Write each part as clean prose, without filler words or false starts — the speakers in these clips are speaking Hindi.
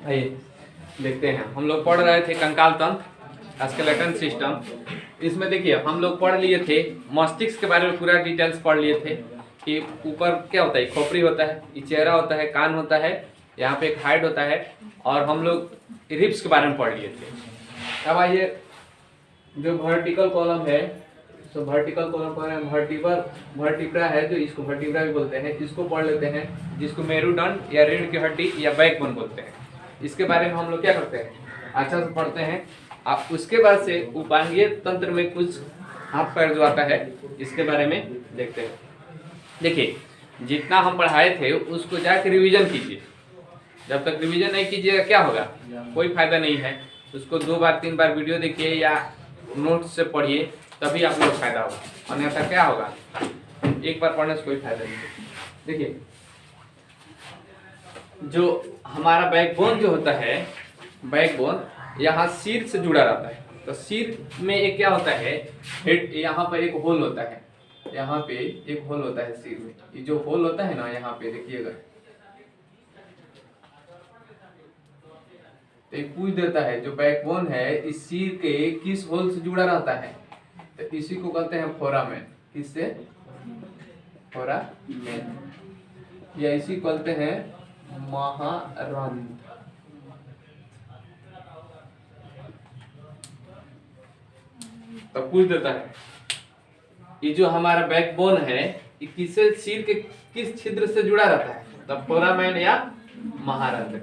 आइए देखते हैं। हम लोग पढ़ रहे थे कंकाल तंत्र स्केलेटन सिस्टम। इसमें देखिए हम लोग पढ़ लिए थे मस्तिष्क के बारे में, पूरा डिटेल्स पढ़ लिए थे कि ऊपर क्या होता है, खोपड़ी होता है, ये चेहरा होता है, कान होता है, यहाँ पे एक हाइड होता है, और हम लोग रिब्स के बारे में पढ़ लिए थे। अब आइए जो वर्टिकल कॉलम है, तो वर्टिकल कॉलम पर वर्टिब्रा है, जो इसको वर्टिब्रा भी बोलते हैं, इसको पढ़ लेते हैं, जिसको मेरुदंड या रीढ़ की हड्डी या बैकबोन बोलते हैं। इसके बारे में हम लोग क्या करते हैं, अच्छा से पढ़ते हैं। अब उसके बाद से उपांगीय तंत्र में कुछ हाथ पैर जो आता है, इसके बारे में देखते हैं। देखिए जितना हम पढ़ाए थे उसको जाकर रिवीजन कीजिए। जब तक रिवीजन नहीं कीजिएगा क्या होगा, कोई फायदा नहीं है। उसको 2 बार 3 बार वीडियो देखिए या नोट्स से पढ़िए, तभी आप लोग फायदा होगा। अन्यथा क्या होगा, एक बार पढ़ने से कोई फायदा नहीं है। देखिए जो हमारा बैकबोन जो होता है, बैकबोन यहाँ सिर से जुड़ा रहता है। तो सिर में एक क्या होता है, हेड, यहाँ पर एक होल होता है, यहाँ पे एक होल होता है सिर में। ये जो होल होता है ना, यहाँ पे देखिएगा, एक पूछ देता है जो बैकबोन है इस सिर के किस होल से जुड़ा रहता है, तो इसी को कहते हैं फोरामेन। किससे, फोरामेन, या इसी को कहते हैं महारंध्र। तो पूछ देता है ये जो हमारा बैकबोन है ये किससे, सिर के किस छिद्र से जुड़ा रहता है, तब फोरामेन या महारंध्र।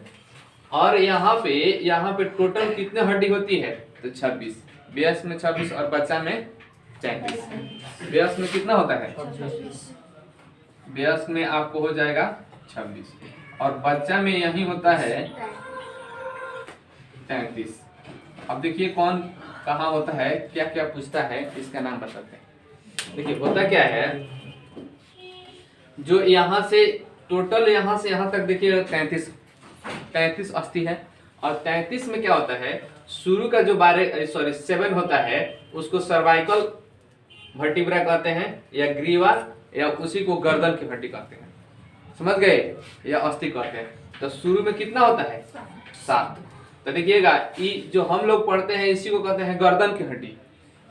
और यहाँ पे टोटल कितने हड्डी होती है, तो 26। वयस्क में 26 और बच्चा में 34। वयस्क में कितना होता है, वयस्क में आपको हो जाएगा 26 और बच्चा में यही होता है 33। अब देखिए कौन कहाँ होता है, क्या क्या पूछता है, इसका नाम बताते हैं। देखिए होता क्या है, जो यहाँ से टोटल यहाँ से यहाँ तक देखिए 33 अस्थि है, और 33 में क्या होता है, शुरू का जो 7 होता है उसको सर्वाइकल वर्टिब्रा कहते हैं, या ग्रीवा, या उसी को गर्दन की हड्डी कहते हैं, समझ गए, या अस्थि कहते हैं। तो शुरू में कितना होता है, 7। तो देखिएगा ये जो हम लोग पढ़ते हैं इसी को कहते हैं गर्दन की हड्डी,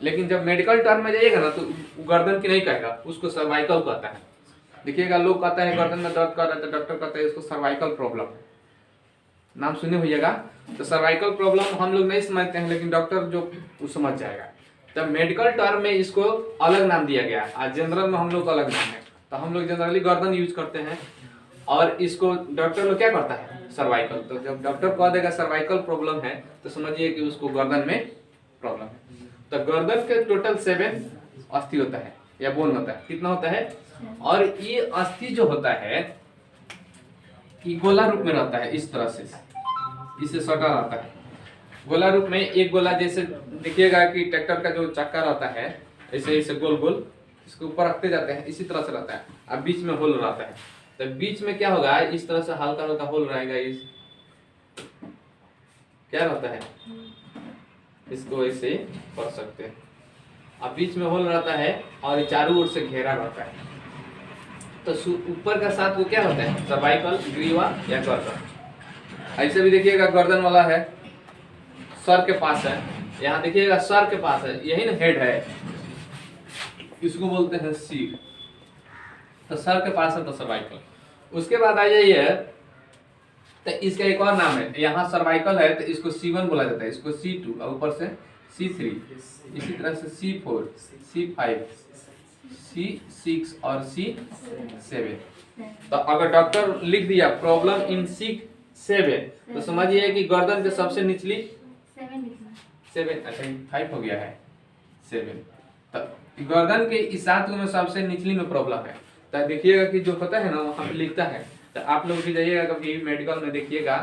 लेकिन जब मेडिकल टर्म में जाइएगा ना तो गर्दन की नहीं कहेगा, उसको सर्वाइकल कहता है। देखिएगा लोग कहता है गर्दन में दर्द कर रहा है तो डॉक्टर कहता है इसको सर्वाइकल प्रॉब्लम, नाम सुने होइएगा। तो सर्वाइकल प्रॉब्लम हम लोग नहीं समझते हैं, लेकिन डॉक्टर जो वो समझ जाएगा। तब मेडिकल टर्म में इसको अलग नाम दिया गया, आज जनरल में हम लोग अलग नाम है। तो हम लोग जनरली गर्दन यूज करते हैं, और इसको डॉक्टर लोग क्या करता है, सर्वाइकल। तो जब डॉक्टर कह देगा सर्वाइकल प्रॉब्लम है तो समझिए कि उसको गर्दन में प्रॉब्लम है। तो गर्दन के टोटल 7 अस्थि होता है या बोन होता है, कितना होता है, और ये अस्थि जो होता है कि गोला रूप में रहता है, इस तरह से इसे सटा रहता है गोला रूप में। एक गोला जैसे देखिएगा कि ट्रैक्टर का जो चक्का रहता है, ऐसे ऐसे गोल गोल इसके ऊपर रखते जाते हैं, इसी तरह से रहता है। अब बीच में होल रहता है, तो बीच में क्या होगा, इस तरह से हल्का हल्का होल रहेगा, इस क्या रहता है, इसको ऐसे पढ़ सकते हैं। अब बीच में होल रहता है और ये चारों ओर से घेरा रहता है। तो ऊपर का साथ वो क्या होता है, सर्वाइकल, ग्रीवा या गर्दन। ऐसे भी देखिएगा गर्दन वाला है, सर के पास है, यहाँ देखिएगा सर के पास है, यही ना हेड है, इसको बोलते हैं सिर। तो सर के पास है तो सर्वाइकल। उसके बाद आ जाइए, तो इसका एक और नाम है, यहाँ सर्वाइकल है तो इसको C1 बोला जाता है, इसको C2 और ऊपर से C3, इसी तरह से C4, C5, C6 और C7। तो अगर डॉक्टर लिख दिया प्रॉब्लम इन C7 तो समझिए कि गर्दन के सबसे निचली 7, अच्छा 5 हो गया है, 7। तो गर्दन के इस 7 में सबसे निचली में प्रॉब्लम है। तो देखिएगा कि जो होता है ना वहाँ पे लिखता है, तो आप लोग भी जाइएगा कभी मेडिकल में देखिएगा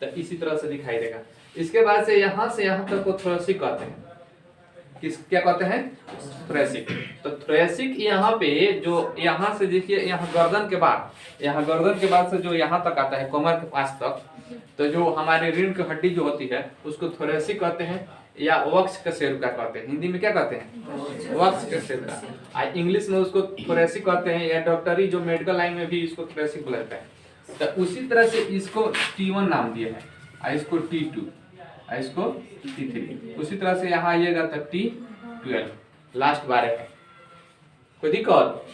तो इसी तरह से दिखाई देगा। इसके बाद से यहाँ तक को थोरेसिक कहते हैं। क्या कहते हैं, थोरेसिक। तो थोरेसिक यहाँ पे जो यहाँ से देखिए, यहाँ गर्दन के बाद से जो यहाँ तक आता है कमर के पास तक, तो जो हमारे रीढ़ की हड्डी जो होती है उसको थोरेसिक कहते हैं, या वक्ष कशेरुका कहते हैं। हिंदी में क्या कहते हैं, वक्ष कशेरुका। इंग्लिश में उसको थोरेसिक कहते हैं, या डॉक्टरी जो मेडिकल लाइन में भी इसको थोरेसिक बोला जाता है। तो उसी तरह से इसको T1 नाम दिया है। और इसको T2 और इसको T3। उसी तरह से यहाँ आइएगा तो T12 लास्ट 12 है। कोई दिक्कत?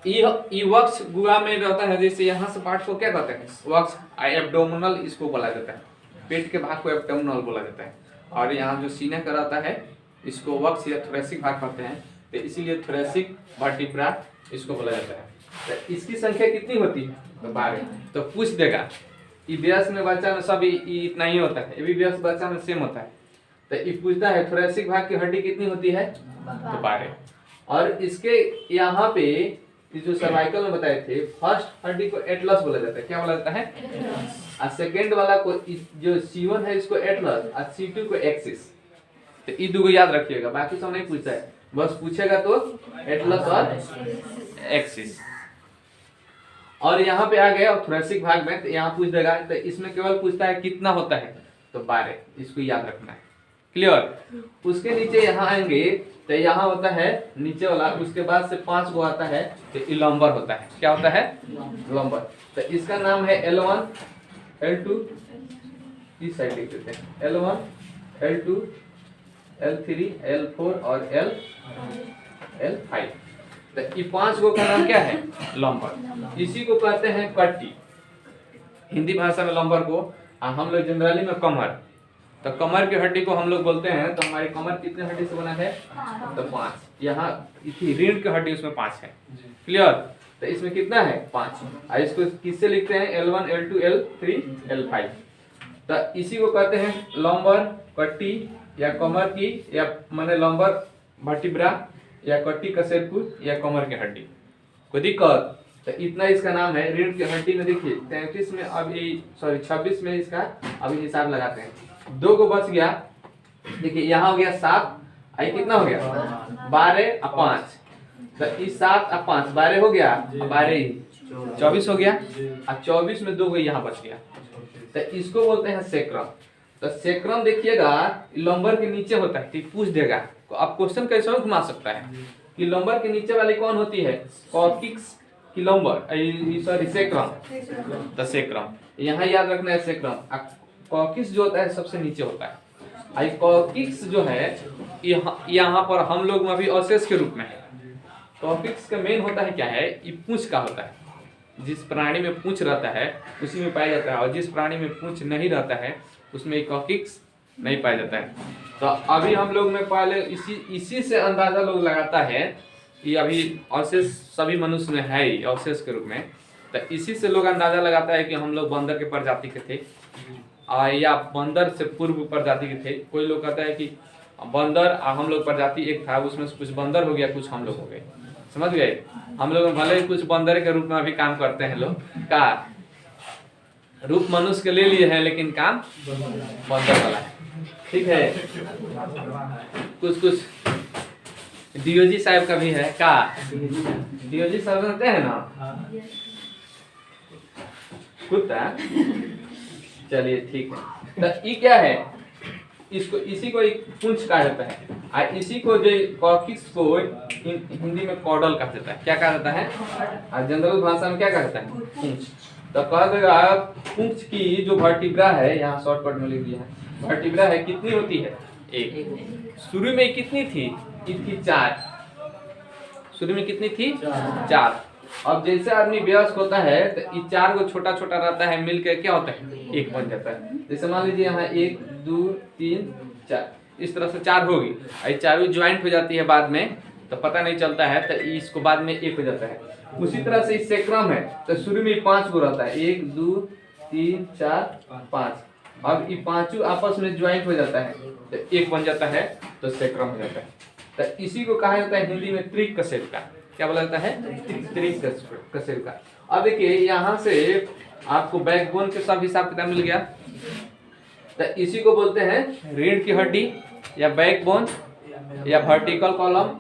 ये वक्स गुहा में रहता है, जैसे यहाँ से पार्ट को क्या कहते हैं? वक्स एब्डोमिनल इसको बोला जाता है, पेट के भाग को एब्डोमिनल बोला जाता है। और यहाँ जो सीने का रहता है इसको वक्स या थोरेसिक भाग कहते हैं, तो इसीलिए थोरेसिक वर्टिब्रा इसको बोला जाता है। तो इसकी संख्या कितनी होती है? तो 12। तो पूछ देगा ईबीएस में बच्चा में सब इतना ही होता है, एबीबीएस बच्चा में सेम होता है। तो ये पूछता है थोरेसिक भाग की हड्डी कितनी होती है? तो 12। और इसके यहाँ पे जो सर्वाइकल में बताए थे, फर्स्ट हड्डी को एटलस बोला जाता है। क्या बोला जाता है? और सेकेंड वाला को जो C1 है इसको एटलस और C2 को एक्सिस। तो ये दो याद रखिएगा, बाकी सब नहीं पूछता है, बस पूछेगा तो एटलस और एक्सिस। और यहाँ पे आ गया थोरेसिक भाग में, तो यहाँ पूछ देगा, तो इसमें केवल पूछता है कितना होता है? तो 12, इसको याद रखना है। क्लियर? उसके नीचे यहाँ आएंगे तो यहाँ होता है नीचे वाला, उसके बाद से 5 गो आता है तो ये लंबर होता है। क्या होता है? लंबर। तो इसका नाम है L1 L2, इस साइड लिख देते हैं, L1 L2 L3 L4 और L5। तो ये 5 गो का नाम क्या है? लंबर। इसी को कहते हैं कट्टी, हिंदी भाषा में लंबर को, हम लोग जनरली में कमर। तो कमर की हड्डी को हम लोग बोलते हैं। तो हमारी कमर कितने हड्डी से बना है? तो 5। यहाँ रीढ़ की हड्डी उसमें 5 है। क्लियर? तो इसमें कितना है? 5। और इसको किससे लिखते हैं? L1 L2 L3 L5। तो इसी को कहते हैं लंबर, कट्टी या कमर की, या माने लंबर वर्टिब्रा या कट्टी कशेरुकी या कमर की हड्डी। कोई दिक्कत? तो इतना इसका नाम है। रीढ़ की हड्डी में देखिए 33 में अभी 26 में इसका अभी हिसाब लगाते हैं। 2 को बच गया, देखिए यहाँ हो गया 7, आई कितना हो गया? 12 और 5। तो इस 7 और 5 12 हो गया, 12 ही 24 हो गया, और 24 में 2 को यहाँ बच गया। तो इसको बोलते हैं सेक्रम। तो सेक्रम देखिएगा लंबर के नीचे होता है। ठीक पूछ देगा, तो आप क्वेश्चन कैसे घुमा सकता है कि लंबर के नीचे वाली कौन होती है? कॉर्किक्स की लंबर, सॉरी सेक्रम। तो सेक्रम यहाँ याद रखना है, सेक्रम। कॉर्किक्स जो होता है सबसे नीचे होता है। आई कॉर्किक्स जो है यहाँ पर हम लोग में अभी ऑसेस के रूप में है। कॉर्किक्स का मेन होता है क्या है? ये पूंछ का होता है। जिस प्राणी में पूंछ रहता है उसी में पाया जाता है, और जिस प्राणी में पूंछ नहीं रहता है उसमें कॉर्किक्स नहीं पाया जाता है। तो अभी हम लोग में पहले इसी से अंदाजा लोग लगाता है कि अभी ऑसेस सभी मनुष्य में है ही ऑसेस के रूप में। तो इसी से लोग अंदाजा लगाता है कि हम लोग बंदर के प्रजाति के थे, या बंदर से पूर्व प्रजाति के थे। कोई लोग कहता है कि बंदर हम लोग प्रजाति एक था, उसमें से कुछ बंदर हो गया, कुछ हम लोग हो गए। समझ गए? हम लोग भले ही कुछ बंदर के रूप में अभी काम करते हैं, लोग का रूप मनुष्य के ले लिए हैं, लेकिन काम बंदर वाला है। ठीक है? कुछ डीओजी साहब का भी है का? डीओजी साहब जानते हैं ना, कुत्ता। चलिए ठीक है। तो ये क्या है? इसको इसी को एक पूंछ कहा जाता है, और इसी को जो कॉर्किक्स को हिंदी में कॉडल कहा जाता है। क्या कहा जाता है? और जनरल भाषा में क्या कहा जाता है? पूंछ। तो कह देगा पूंछ की जो वर्टिब्रा है, यहाँ शॉर्टकट में लिख दिया है, वर्टिब्रा है कितनी होती है? 1। शुरू में कितनी थी? ये थी 4। शुरू में कितनी थी? 4। अब जैसे आदमी वयस्क होता है तो ये 4 को छोटा छोटा रहता है, मिलकर क्या होता है? 1 बन जाता है। जैसे मान लीजिए यहाँ 1 2 3 4, इस तरह से 4 होगी। ये 4 ज्वाइंट हो जाती है बाद में, तो पता नहीं चलता है, तो इसको बाद में 1 हो जाता है। उसी तरह से सेक्रम है, तो शुरू में 5 गो रहता है, 1 2 3 4 5। अब ये 5 आपस में ज्वाइंट हो जाता है तो 1 बन जाता है, तो सेक्रम हो जाता है। तो इसी को कहा जाता है हिंदी में त्रिक कशेरुका। क्या बोला जाता है? त्रिक कशेरुका। अब देखिए यहाँ से आपको बैकबोन के सब हिसाब किताब मिल गया। तो इसी को बोलते हैं रीढ़ की हड्डी, या बैकबोन, या वर्टिकल कॉलम,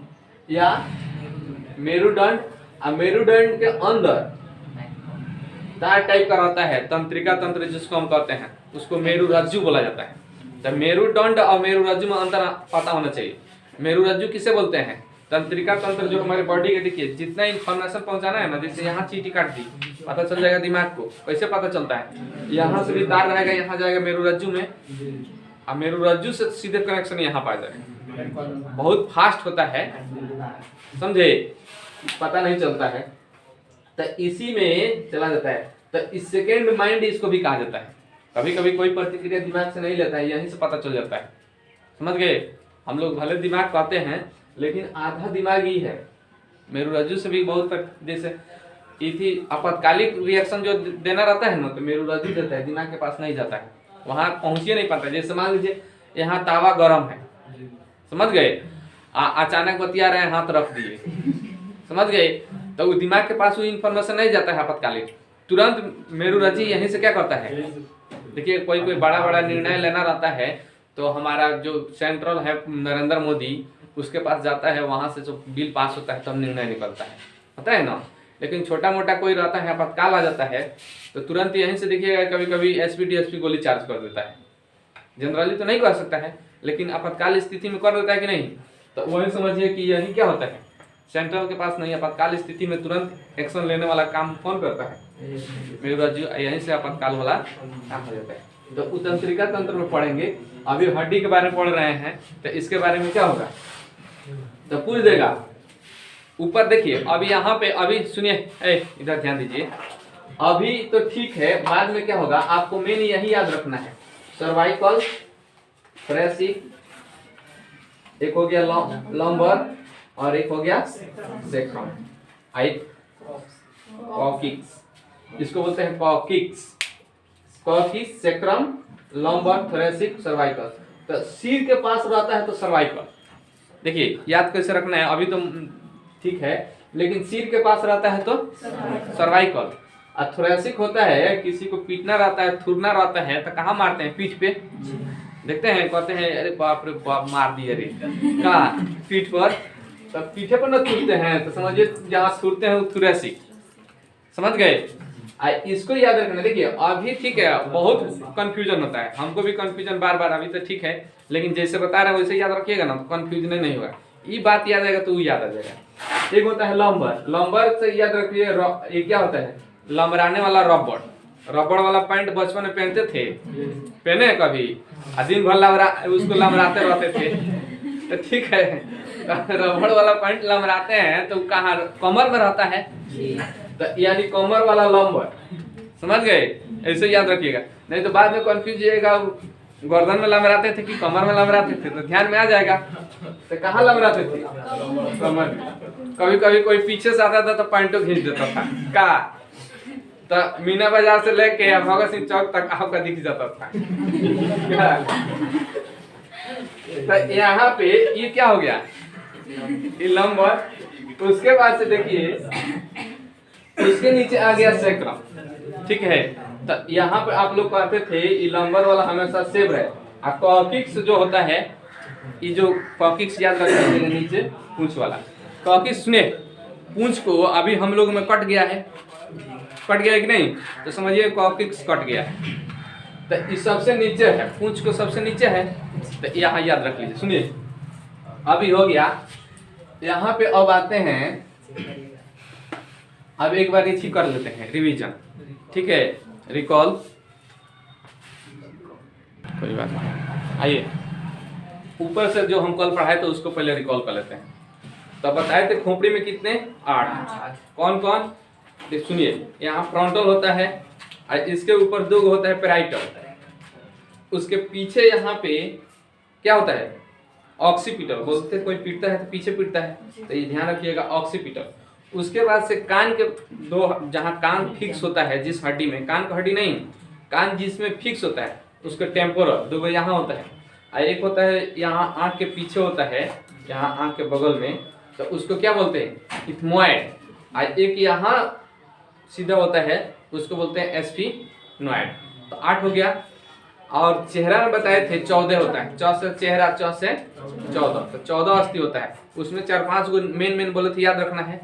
या मेरुदंड। और मेरुदंड के अंदर 4 टाइप का रहता है। तंत्रिका तंत्र जिसको हम कहते हैं, उसको मेरुरज्जु बोला जाता है। तो मेरुदंड और मेरुरज्जु में अंतर पता होना चाहिए। मेरुरज्जु किसे बोलते हैं? तंत्रिका तंत्र जो हमारे बॉडी के, देखिए जितना इन्फॉर्मेशन पहुंचाना है ना, जैसे यहाँ चीटी काट दी, पता चल जाएगा दिमाग को। कैसे पता चलता है? यहाँ से भी तार रहेगा, यहाँ जाएगा मेरुरज्जु में, अब मेरुरज्जु से सीधे कनेक्शन यहाँ पा जाएगा। बहुत फास्ट होता है, समझे? पता नहीं चलता है, तो इसी में चला जाता है। तो इस सेकेंड माइंड इसको भी कहा जाता है। कभी कभी कोई प्रतिक्रिया दिमाग से नहीं लेता है, यहीं से पता चल जाता है, समझ गए? हम लोग भले दिमाग कहते हैं, लेकिन आधा दिमाग ही है। मेरुरज्जु से भी बहुत जैसे इति आपातकालिक रिएक्शन जो देना रहता है ना, तो मेरुरज्जु देता है, दिमाग के पास नहीं जाता है, वहां पहुंच ही नहीं पाता। जैसे मान लीजिए यहाँ तावा गर्म है, समझ गए? अचानक बतिया रहे हैं, हाथ रख दिए, समझ गए? तो वो दिमाग के पास वो इन्फॉर्मेशन नहीं जाता है आपातकालिक, तुरंत मेरुरज्जु यहीं से क्या करता है। देखिए कोई कोई बड़ा बड़ा निर्णय लेना रहता है, तो हमारा जो सेंट्रल है नरेंद्र मोदी, उसके पास जाता है, वहां से जो बिल पास होता है तब निर्णय निकलता है, पता है ना? लेकिन छोटा मोटा कोई रहता है, आपातकाल आ जाता है, तो तुरंत यहीं से देखिएगा कभी कभी एसपी डीएसपी गोली चार्ज कर देता है। जनरली तो नहीं कर सकता है, लेकिन आपातकाल स्थिति में कर देता है कि नहीं? तो वही समझिए कि यही क्या होता है, सेंट्रल के पास नहीं, आपातकाल स्थिति में तुरंत एक्शन लेने वाला काम कौन करता है? मेरुरज्जु, यहीं से आपातकाल वाला काम हो जाता है। तो उत्तंत्रिका तंत्र में पढ़ेंगे, अभी हड्डी के बारे में पढ़ रहे हैं, तो इसके बारे में क्या होगा तो पूछ देगा। ऊपर देखिए, अभी यहाँ पे, अभी सुनिए, इधर ध्यान दीजिए, अभी तो ठीक है, बाद में क्या होगा आपको मेन यही याद रखना है। सर्वाइकल, थोरेसिक, एक हो गया लंबर, और एक हो गया सेक्रम, कॉकिक्स, इसको बोलते हैं coccyx, coccyx, sacrum, lumbar, thoracic, cervical. तो सिर के पास रहता है तो सर्वाइकल, देखिए याद कैसे रखना है, अभी तो ठीक है, लेकिन सिर के पास रहता है तो सर्वाइकल। और थोरेसिक होता है, किसी को पीटना रहता है, थुरना रहता है, तो कहाँ मारते हैं? पीठ पे, देखते हैं, कहते हैं अरे बाप रे बाप मार दिए रे, कहाँ? पीठ पर। तो पीठे पर न थूरते हैं, तो समझिए जहाँ थूरते हैं वो थोरेसिक, समझ गए? इसको याद रखना। देखिए अभी ठीक है, बहुत कंफ्यूजन होता है, हमको भी कंफ्यूजन बार बार, अभी तो ठीक है, लेकिन जैसे बता रहे हैं वैसे याद रखिएगा ना, तो कंफ्यूजन नहीं होगा। ये बात याद आएगा तो वो याद आ जाएगा। एक होता है लंबर, लंबर से याद रखिए, ये क्या होता है? लंबराने वाला रबड़, रबड़ वाला पैंट बचपन में पहनते थे, पहने कभी? दिन भर उसको लमराते रहते थे, तो ठीक है, रबड़ वाला पैंट लमराते हैं तो कहाँ? कमर में रहता है, तो यानी कमर वाला लंबर, समझ गए? ऐसे याद रखिएगा, नहीं तो बाद में कंफ्यूज होइएगा, गर्दन में लमराते थे कि कमर में लमराते थे, तो ध्यान में आ जाएगा। तो कहाँ लमराते थे? कमर में। कभी कभी कोई पीछे से आता था तो पैंटो खींच देता था, का तो मीना बाजार से लेके भगत सिंह चौक तक आपका दिख जाता था। तो यहाँ पे ये क्या हो गया? ये लंबर। उसके बाद से देखिए, उसके नीचे आ गया सेक्रम, ठीक है? तो यहाँ पे आप लोग कहते थे ये लंबर वाला हमेशा सेव रहे, और कॉकिक्स जो होता है, ये जो कॉकिक्स याद रखना है, नीचे पूंछ वाला कॉकिक्स। सुने, पूंछ को अभी हम लोग में कट गया है, कट गया है कि नहीं? तो समझिए कॉकिक्स कट गया है, तो ये सबसे नीचे है, पूंछ को सबसे नीचे है, तो यहाँ याद रख लीजिए। सुनिए, अभी हो गया, यहाँ पे अब आते हैं, अब एक बार ये कर लेते हैं रिवीजन, ठीक है? रिकॉल, कोई बात नहीं, आइए ऊपर से जो हम कल पढ़ाए तो उसको पहले रिकॉल कर लेते हैं। तो बताए थे खोपड़ी में कितने? 8। कौन कौन? सुनिए, यहाँ फ्रंटल होता है, और इसके ऊपर 2 होता है पेराइटल, उसके पीछे यहाँ पे क्या होता है? ऑक्सीपिटल। बोलते कोई पीटता है तो पीछे पीटता है, तो ये ध्यान रखिएगा, ऑक्सीपिटल। उसके बाद से कान के 2, जहाँ कान फिक्स होता है, जिस हड्डी में, कान का हड्डी नहीं, कान जिसमें फिक्स होता है उसके टेम्पोरल 2 यहाँ होता है, और एक होता है यहाँ आँख के पीछे होता है, यहाँ आँख के बगल में, तो उसको क्या बोलते हैं? इथमोइड। और एक यहाँ सीधा होता है, उसको बोलते हैं एस्फिनॉइड। तो 8 हो गया। और चेहरा में बताए थे 14 होता है, 14 से चेहरा, 14 से 14, तो 14 अस्थि होता है, उसमें 4-5 गो मेन बोले थे, याद रखना है।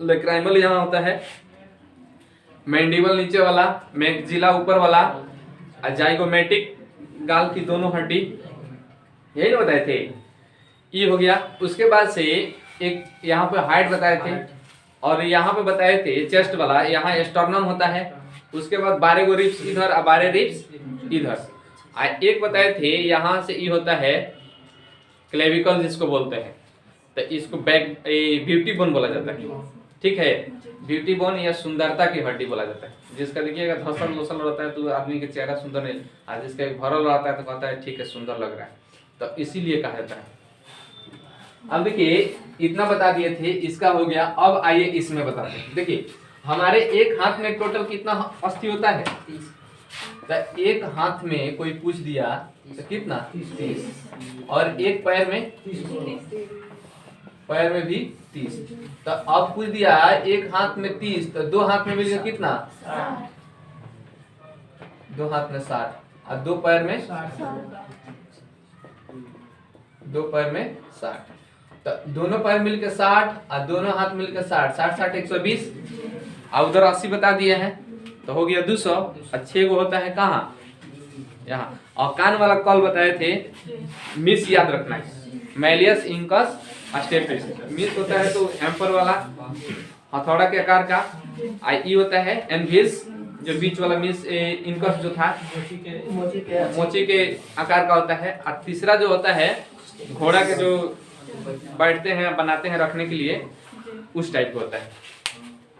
लेक्राइमल यहाँ होता है, मैंडिबल नीचे वाला, मैक्सिला ऊपर वाला, और जाइगोमेटिक गाल की दोनों हड्डी, यही ना बताए थे। ई हो गया। उसके बाद से एक यहाँ पे हाइट बताए थे और यहाँ पे बताए थे चेस्ट वाला, यहाँ स्टर्नम होता है। उसके बाद 12 गो रिब्स इधर और 12 रिब्स इधर। एक बताए थे यहाँ से ई होता है क्लेविकल जिसको बोलते हैं, तो इसको बैक ब्यूटी बोन बोला जाता है। ठीक है, ब्यूटी बोन या सुंदरता की हड्डी बोला जाता है। जिसका देखिएगा धसल लोसल रहता है तो आदमी का चेहरा सुंदर नहीं, और जिसका भरल रहता है तो कहता है ठीक है सुंदर लग रहा है, तो इसीलिए कहा जाता है। अब देखिए इतना बता दिए थे, इसका हो गया। अब आइए इसमें बताते हैं। देखिए हमारे एक हाथ में टोटल कितना अस्थि होता है? तो एक हाथ में कोई पूछ दिया तो कितना? 30। और एक पैर में भी 30। तो अब पूछ दिया एक हाथ में 30, तो दो हाथ में मिलकर कितना? 2 हाथ में 60 और दो पैर में 60। तो दोनों पैर मिलकर 60 और दोनों हाथ मिलकर 60, 60 60 120 और उधर 80 बता दिए हैं, तो हो गया 200। और 6 गो होता है कहाँ? यहाँ। और कान वाला कॉल बताए थे, मिस याद रखना है, मैलियस इंकस स्टेपिस। मिस होता है तो एम्पर वाला हथौड़ा के आकार का, आई होता है एनविस जो बीच वाला, मिस इंकस जो था मोची के आकार का होता है। और तीसरा जो होता है घोड़ा के जो बैठते हैं बनाते हैं रखने के लिए, उस टाइप का होता है।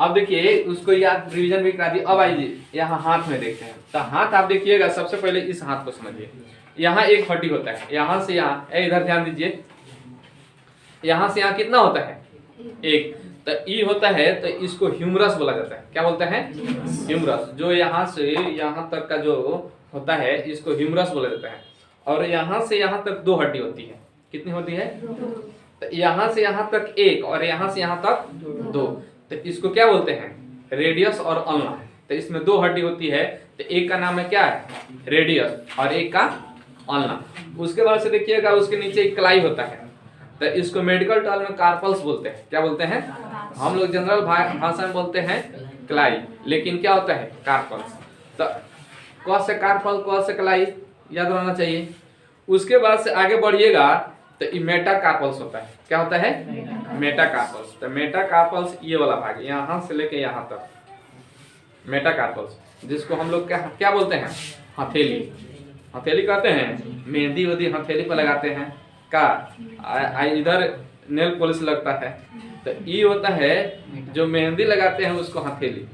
अब देखिए उसको याद रिवीजन भी करा दी। अब आइए यहाँ हाथ में देखते हैं। तो हाथ आप देखिएगा, सबसे पहले इस हाथ को समझिए। यहाँ एक हड्डी होता है, यहाँ से यहाँ, इधर ध्यान दीजिए, यहाँ से यहाँ कितना होता है? एक। तो ई होता है तो इसको ह्यूमरस बोला जाता है। क्या बोलते हैं? ह्यूमरस। जो यहाँ से यहाँ तक का जो होता है इसको ह्यूमरस बोला जाता है। और यहाँ से यहाँ तक 2 हड्डी होती है। कितनी होती है? तो यहाँ से यहाँ तक 1 और यहाँ से यहाँ तक 2। तो इसको क्या बोलते हैं? रेडियस और अल्ना। तो इसमें 2 हड्डी होती है, तो एक का नाम है क्या है? रेडियस और एक का अल्ना। उसके बाद से देखिएगा उसके नीचे एक कलाई होता है, तो इसको मेडिकल टर्म में कार्पल्स बोलते हैं। क्या बोलते हैं? हम लोग जनरल भाषा में बोलते हैं कलाई, लेकिन क्या होता है? कार्पल्स। तो क से कार्पल, क से कलाई याद रहना चाहिए। उसके बाद से आगे बढ़िएगा तो ये मेटाकार्पल्स होता है। क्या होता है? मेटाकार्पल्स। तो मेटाकार्पल्स ये वाला भाग यहाँ से लेके यहाँ तक, मेटाकार्पल्स, जिसको हम लोग क्या बोलते हैं? हथेली। हथेली कहते हैं, मेहंदी वेहंदी हथेली पर लगाते हैं का, इधर नेल पॉलिश लगता है। तो ये होता है जो मेहंदी लगाते हैं उसको हथेली।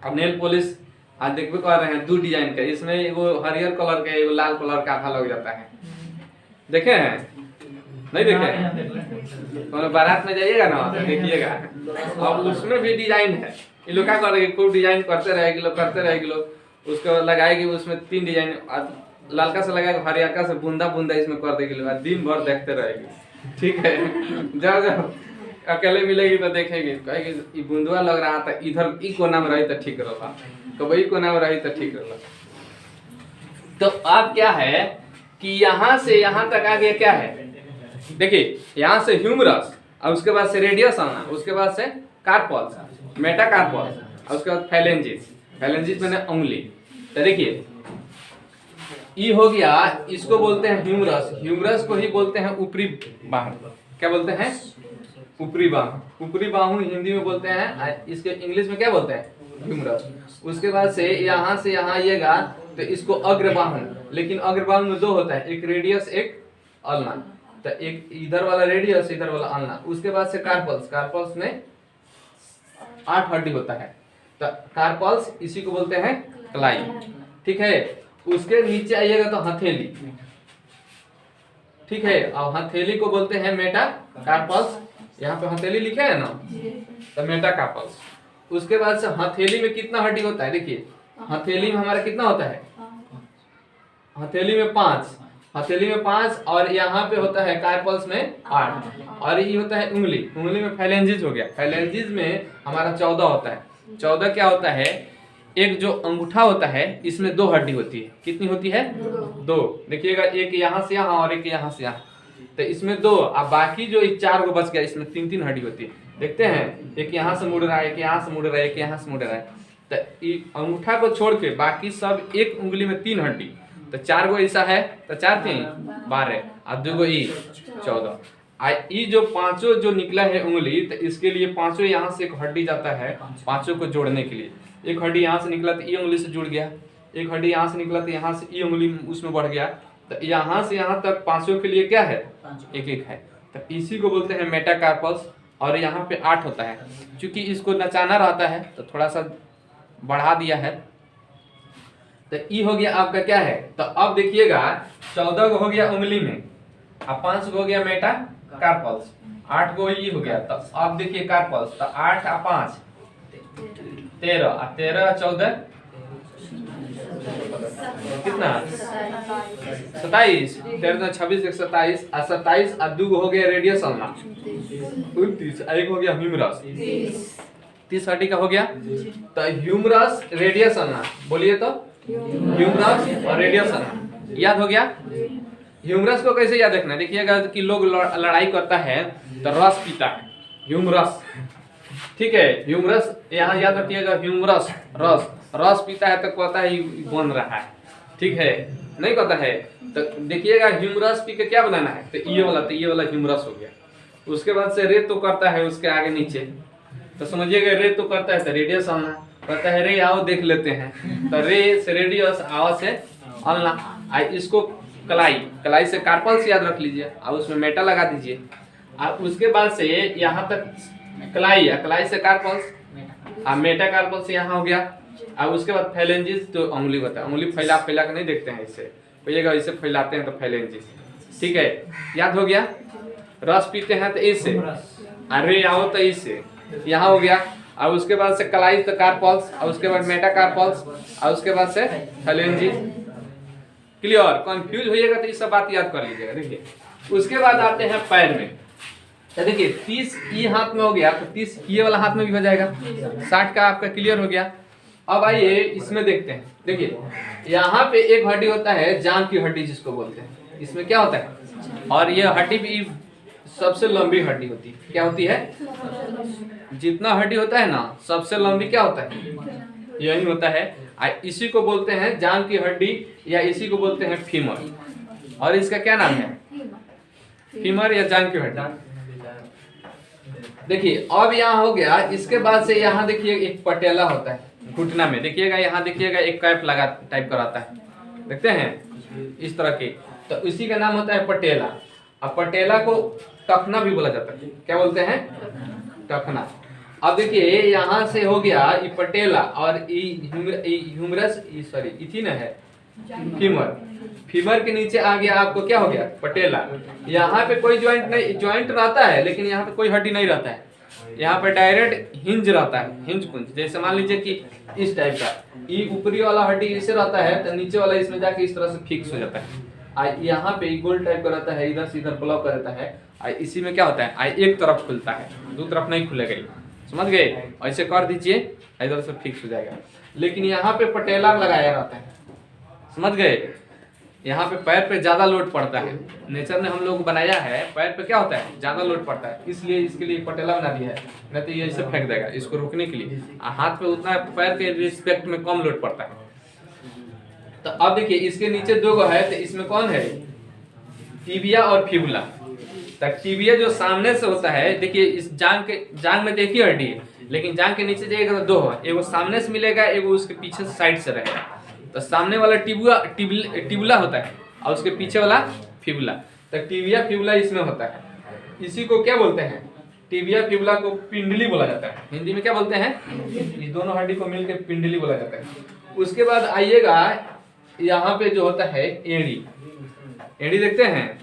अब नेल पॉलिश आज देखबे कर रहे हैं 2 डिजाइन का, इसमें एगो हरियर कलर का, एगो लाल कलर का आधा लग जाता है। देखे हैं? नहीं देखे? तो बारात में जाइएगा ना तो देखिएगा, और उसमें भी डिजाइन है। ये लोग क्या करेंगे? खूब डिजाइन करते रहेगी लोग, उसको लगाएगी, उसमें 3 डिजाइन, लालका से लगाएगा, हरियरका से बूंदा बूंदा इसमें कर देगी लोग, दिन भर देखते रहेगी। ठीक है, जब अकेले मिलेगी तो देखेगी, कहेगी ये बूंदवा लग रहा था, इधर ई कोना में रही तो ठीक रहा, कभी कोना में रही तो ठीक रहा। तो अब क्या है कि यहाँ से यहाँ तक आ गया क्या है? देखिए यहाँ से ह्यूमरस, और उसके बाद से रेडियस आना, उसके बाद से कार्पल्स, मेटाकार्पल्स, और उसके बाद फैलेंजिस। फैलेंजिस मैंने उंगली। तो देखिए ई हो गया, इसको बोलते हैं ह्यूमरस। ह्यूमरस को ही बोलते हैं ऊपरी बाहु। क्या बोलते हैं? ऊपरी बाहु। ऊपरी बाहु हिंदी में बोलते हैं, इसके इंग्लिश में क्या बोलते हैं? ह्यूमरस। उसके बाद से यहाँ आइएगा तो इसको अग्रबाहु, लेकिन अग्रबाहु में 2 होता है, एक रेडियस एक अल्ना। तो एक इधर वाला रेडियस, इधर वाला अल्ना। उसके बाद से कार्पल्स। कार्पल्स में 8 हड्डी होता है, तो कार्पल्स इसी को बोलते हैं कलाई। ठीक है, उसके नीचे आइएगा तो हथेली। ठीक है, और हथेली को बोलते हैं मेटाकार्पल्स। यहाँ पे हथेली लिखे है ना, तो मेटाकार्पल्स। उसके बाद से हथेली में कितना हड्डी होता है? देखिए हथेली में हमारा कितना होता है? हथेली में 5, हथेली में 5, और यहाँ पे होता है कार्पल्स में 8, और ये होता है उंगली। उंगली में फैलेंजिस हो गया। फैलेंजिस में हमारा 14 होता है। 14 क्या होता है? एक जो अंगूठा होता है इसमें 2 हड्डी होती है। कितनी होती है? 2। देखिएगा, एक यहाँ से यहाँ और एक यहाँ से यहाँ, तो इसमें 2, अब बाकी जो 4 को बच गया, इसमें 3 हड्डी होती है। देखते हैं, एक यहाँ से मुड़ रहा है, एक यहाँ से मुड़ रहा है, एक यहाँ से मुड़ रहा है। तो अंगूठा को छोड़ के बाकी सब एक उंगली में 3 हड्डी, तो 4 गो ऐसा है तो 4 3 12 और 2 गो ई 14। ई जो पांचों जो निकला है उंगली, तो इसके लिए पांचों यहाँ से एक हड्डी जाता है पांचों को जोड़ने के लिए। एक हड्डी यहाँ से निकला तो ई उंगली से जुड़ गया, एक हड्डी यहाँ से निकला तो यहाँ से ई उंगली उसमें बढ़ गया, तो यहाँ से यहाँ तक पांचों के लिए क्या है एक एक है। तो इसी को बोलते हैं मेटाकार्पल्स। और यहाँ पे 8 होता है, क्योंकि इसको नचाना रहता है तो थोड़ा सा बढ़ा दिया है। तो ई हो गया आपका क्या है, तो अब देखिएगा 14 को हो गया उंगली में, अब 5 को हो गया मेटा कार्पल्स, 8 को ई हो गया। तो अब देखिए कार्पल्स, तो 8 और 5 13 और 13 और 14 कितना 27, 13 26 1 27 और 27 और 2 हो गया रेडियस अल्ना 29, एक हो गया ह्यूमरस 30 हड्डी का हो गया। तो ह्यूमरस रेडियस अल्ना बोलिए तो ह्यूमरस और रेडियस अल्ना याद हो गया। ह्यूमरस को कैसे याद रखना, देखिएगा कि लोग लड़ाई करता है तो रस पीता है ह्यूमरस, ठीक है। ह्यूमरस यहाँ याद रखिएगा, ह्यूमरस रस रस पीता है तो कहता है बन रहा है, ठीक है, नहीं कहता है। तो देखिएगा ह्यूमरस पी के क्या बनाना है, तो ये वाला ह्यूमरस हो गया। उसके बाद से रेत तो करता है उसके आगे नीचे, तो समझिएगा रेत तो करता है तो रेडियस आना, कहता है रे आओ देख लेते हैं, तो रे से रेडियस आओ से आना। इसको कलाई से कार्पल्स याद रख लीजिए और उसमें मेटा लगा दीजिए। और उसके बाद से यहाँ तक कलाई से कार्पल्स और मेटा कार्पल्स यहाँ हो गया। और उसके बाद फैलेंजिस तो उंगली होता है, उंगली फैला के नहीं देखते हैं, इससे भैया इसे फैलाते हैं तो फैलेंजिस, ठीक है, याद हो गया। रस पीते हैं तो इससे, अरे आओ तो इससे यहाँ हो गया। और उसके बाद से कलाई तो कार्पल्स और उसके बाद मेटा कार्पल्स और उसके बाद से फैलेंजिस। क्लियर, कंफ्यूज होइएगा तो ये सब बात याद कर लीजिएगा। देखिए उसके बाद आते हैं पैर में, तो देखिए 30 ई हाथ में हो गया तो 30 ये वाला हाथ में भी हो जाएगा, 60 का आपका क्लियर हो गया। अब आइए इसमें देखते हैं, देखिए यहाँ पे एक हड्डी होता है जांघ की हड्डी जिसको बोलते हैं, इसमें क्या होता है, और ये हड्डी भी सबसे लंबी हड्डी होती है। क्या होती है, जितना हड्डी होता है ना सबसे लंबी क्या होता है, यही होता है। इसी को बोलते हैं जांघ की हड्डी या इसी को बोलते हैं फीमर। और इसका क्या नाम है, फीमर या जांघ की हड्डी। देखिए अब यहाँ हो गया। इसके बाद से यहाँ देखिए एक पटेला होता है घुटना में, देखिएगा यहाँ देखिएगा एक कैप लगा टाइप कराता है, देखते हैं इस तरह की, तो इसी का नाम होता है पटेला। अब पटेला को टखना भी बोला जाता है, क्या बोलते हैं, टखना। अब देखिए यहाँ से हो गया ये पटेला और ह्यूमरस इथी ना है फीमर, फीमर के नीचे आ गया आपको क्या हो गया, पटेला। यहाँ पे कोई ज्वाइंट नहीं, ज्वाइंट रहता है लेकिन यहाँ पे कोई हड्डी नहीं रहता है, यहाँ पे डायरेक्ट हिंज रहता है, हिंज कुंज। जैसे मान लीजिए कि इस टाइप का ये ऊपरी वाला हड्डी इसे रहता है तो नीचे वाला इसमें जाके इस तरह से फिक्स हो जाता है। यहाँ पे गोल टाइप का रहता है, इधर से इधर ब्लॉक कर देता है। इसी में क्या होता है, एक तरफ खुलता है, दो तरफ नहीं खुलेगा, समझ गए। ऐसे कर दीजिए इधर से फिक्स हो जाएगा। लेकिन यहाँ पे पटेला लगाया रहता है, समझ गए। यहाँ पे पैर पे ज्यादा लोड पड़ता है, नेचर ने हम लोग बनाया है, पैर पे क्या होता है ज्यादा लोड पड़ता है, इसलिए इसके लिए पटेला बना दिया है, नहीं तो ये ऐसे फेंक देगा इसको रोकने के लिए। हाथ पे उतना पैर के रिस्पेक्ट में कम लोड पड़ता है। तो अब देखिए इसके नीचे 2 गो है, तो इसमें कौन है, टिबिया और फिबुला। तो टिबिया जो सामने से होता है, देखिए इस जांग में देखिए हड्डी है, लेकिन जांग के नीचे जाइएगा तो 2 है, एगो सामने से मिलेगा, एगो उसके पीछे साइड से रहेगा। तो सामने वाला टिबुला होता है और उसके पीछे वाला फिबुला। तो टिबिया फिबुला इसमें होता है, इसी को क्या बोलते हैं, टिबिया फिबुला को पिंडली बोला जाता है। हिंदी में क्या बोलते हैं, इस दोनों हड्डी को मिलकर पिंडली बोला जाता है। उसके बाद आइएगा यहाँ पे जो होता है एड़ी, एड़ी देखते हैं,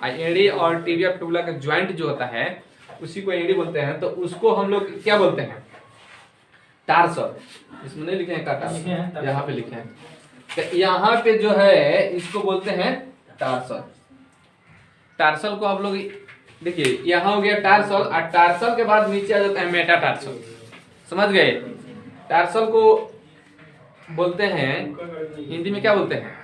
एड़ी और टिबिया फिबुला का ज्वाइंट जो होता है उसी को एड़ी बोलते हैं। तो उसको हम लोग क्या बोलते हैं, टार्सल। इसमें नहीं लिखे हैं काटा, यहाँ पे लिखे हैं। तो यहाँ पे जो है इसको बोलते हैं टार्सल। टार्सल को आप लोग देखिए यहाँ हो गया टार्सल, और टार्सल के बाद नीचे आ जाता है मेटाटार्सल, समझ गए। टार्सल को बोलते हैं हिंदी में क्या बोलते हैं,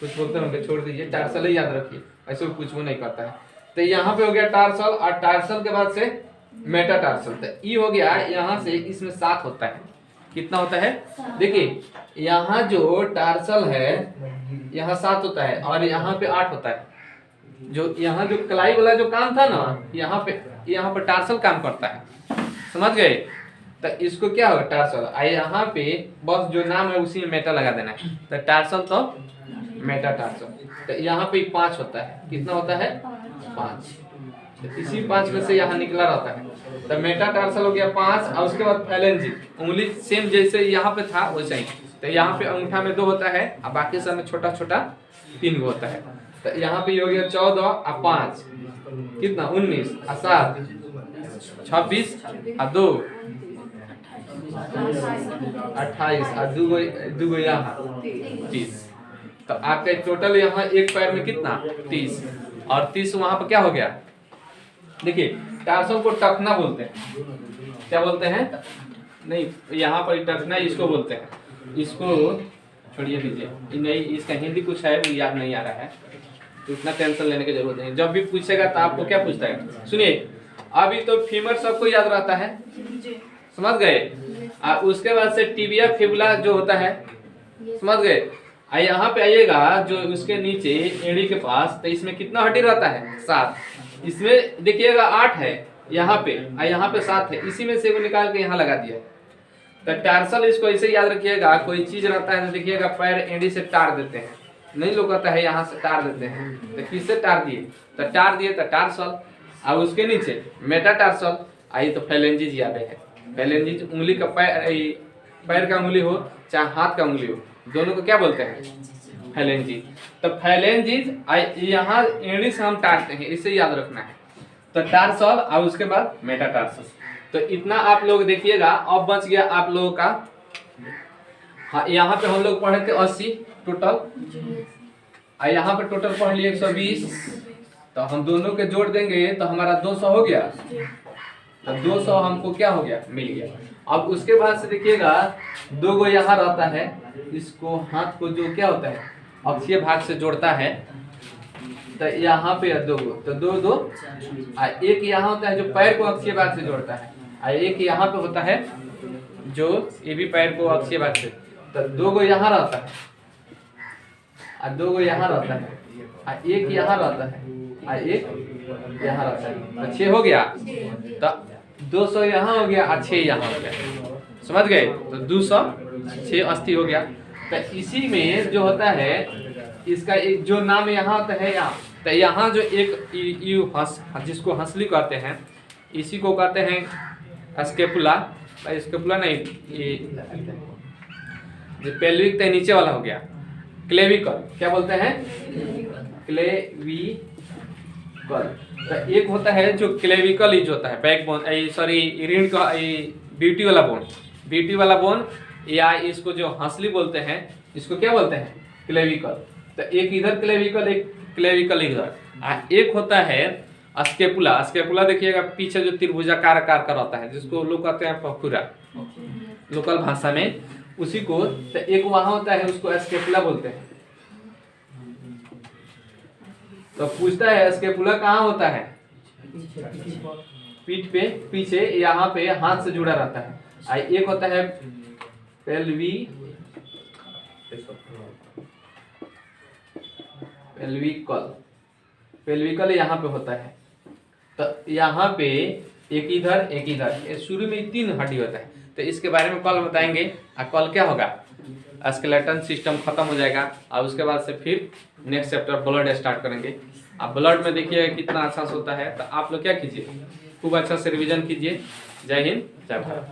कुछ बोलते होंगे, छोड़ दीजिए, टार्सल ही याद रखिए, ऐसे कुछ वो नहीं करता है। तो यहाँ पे हो गया टार्सल, और टार्सल के बाद से मेटाटार्सल। तो ई हो गया यहाँ से, इसमें 7 होता है, कितना होता है? देखिए यहाँ जो टार्सल है यहाँ 7 होता है और यहाँ पे 8 होता है। जो यहाँ जो कलाई वाला जो काम था ना, यहाँ पे टार्सल काम करता है, समझ गए? तो इसको क्या होगा? टार्सल। यहाँ पे बस जो नाम है उसी में मेटा लगा देना है, तो टार्सल तो मेटा टार्सल। तो यहाँ पे 5 होता है, कितना होता है? 5। तो इसी 5 में से यहाँ निकला रहता है, तो मेटा टार्सल हो गया 5। और उसके बाद फेलेंजी, उंगली सेम जैसे यहाँ पे था वैसे ही। तो यहाँ पे अंगूठा में 2 होता है और बाकी सब में छोटा छोटा 3 होता है। तो यहाँ पे हो गया 14 और 5 कितना? 19 और 7 26 और 2 28 और 2 यहाँ 30। तो आपका टोटल यहाँ एक पैर में कितना? 30। और 30 वहां पर क्या हो गया? देखिए टार्सल को टखना बोलते हैं। क्या बोलते हैं? नहीं, यहाँ पर टखना इसको बोलते हैं। इसको छोड़िए दीजिए, नहीं इसका हिंदी कुछ है वो याद नहीं आ रहा है, तो इतना टेंशन लेने की जरूरत नहीं। जब भी पूछेगा तो आपको क्या पूछता है? सुनिए, अभी तो फीमर सबको याद रहता है, समझ गए? उसके बाद से टिबिया फिबुला जो होता है, समझ गए? यहाँ पे आइएगा जो उसके नीचे एड़ी के पास, तो इसमें कितना हड्डी रहता है? 7। इसमें देखिएगा 8 है यहाँ पे, यहाँ पे 7 है, इसी में से वो निकाल के यहाँ लगा दिया है। तो टार्सल इसको ऐसे याद रखिएगा, कोई चीज रहता है तो देखिएगा पैर एड़ी से टार देते हैं, नहीं लोग कहता है यहाँ से टार देते हैं, तो किससे टार दिए? तो टार दिए तो टार्सल। और उसके नीचे मेटा टार्सल। आई तो फेलेंजीज याद है। फेलेंजीज उंगली का पैर का उंगली हो चाहे हाथ का उंगली हो, दोनों को क्या बोलते हैं? फेलेंजीज। तो फेलेंजीज यहाँ एड़ी से हम टारते हैं, इसे याद रखना है। तो टार्सल और उसके बाद मेटा टार्सल। तो इतना आप लोग देखिएगा। अब बच गया आप लोगों का, हाँ यहाँ पे हम लोग पढ़े थे 80 टोटल, यहाँ पे टोटल पढ़ लिए 120। तो हम दोनों के जोड़ देंगे तो हमारा 200 हो गया। तो 200 हमको क्या हो गया? मिल गया। अब उसके बाद से देखिएगा 2 गो यहाँ रहता है, इसको हाथ को जो क्या होता है? अक्षीय भाग से जोड़ता है। तो यहाँ पे 2 गो, तो 2 एक यहाँ होता है जो पैर को अक्षीय भाग से जोड़ता है, और एक यहाँ पे होता है जो ये भी पैर को अक्षीय भाग से। तो 2 गो यहाँ रहता है और 2 गो यहाँ रहता है, और एक यहाँ रहता है और एक यहाँ रहता है। तो 6 हो गया। तो 200 यहाँ हो गया और 6 यहाँ हो गया, समझ गए? तो 206 अस्थि हो गया। तो इसी में जो होता है इसका एक जो नाम यहाँ होता है यहाँ, तो यहाँ जो एक जिसको हंसली कहते हैं, इसी को कहते हैं स्केपुला। स्केपुला नहीं, ये जो पेल्विक तो नीचे वाला हो गया, क्लेविकल। क्या बोलते हैं? क्लेविकल। तो एक होता है जो क्लेविकल इज होता है, बैकबोन, सॉरी रीढ़ का ब्यूटी वाला बोन, ब्यूटी वाला बोन, या इसको जो हंसली बोलते हैं इसको क्या बोलते हैं? क्लेविकल। तो एक इधर क्लेविकल, एक क्लेविकल इधर। एक होता है स्केपुला। स्केपुला देखिएगा पीछे जो त्रिभुजाकार आकार का रहता है, जिसको लोग कहते हैं पखुरा लोकल भाषा में, उसी को। तो एक वहां होता है उसको स्केपुला बोलते हैं। तो पूछता है स्केपुला कहाँ होता है? पीठ पे पीछे, यहाँ पे हाथ से जुड़ा रहता है। एक होता है पेल्विकल यहाँ पे होता है। तो यहाँ पे एक इधर एक इधर, शुरू में 3 हड्डी होता है। तो इसके बारे में कल बताएंगे। और कल क्या होगा? स्केलेटन सिस्टम खत्म हो जाएगा, और उसके बाद से फिर नेक्स्ट चैप्टर ब्लड स्टार्ट करेंगे। अब ब्लड में देखिए कितना अच्छा से होता है। तो आप लोग क्या कीजिए, खूब अच्छा से रिवीजन कीजिए। जय हिंद, जय भारत।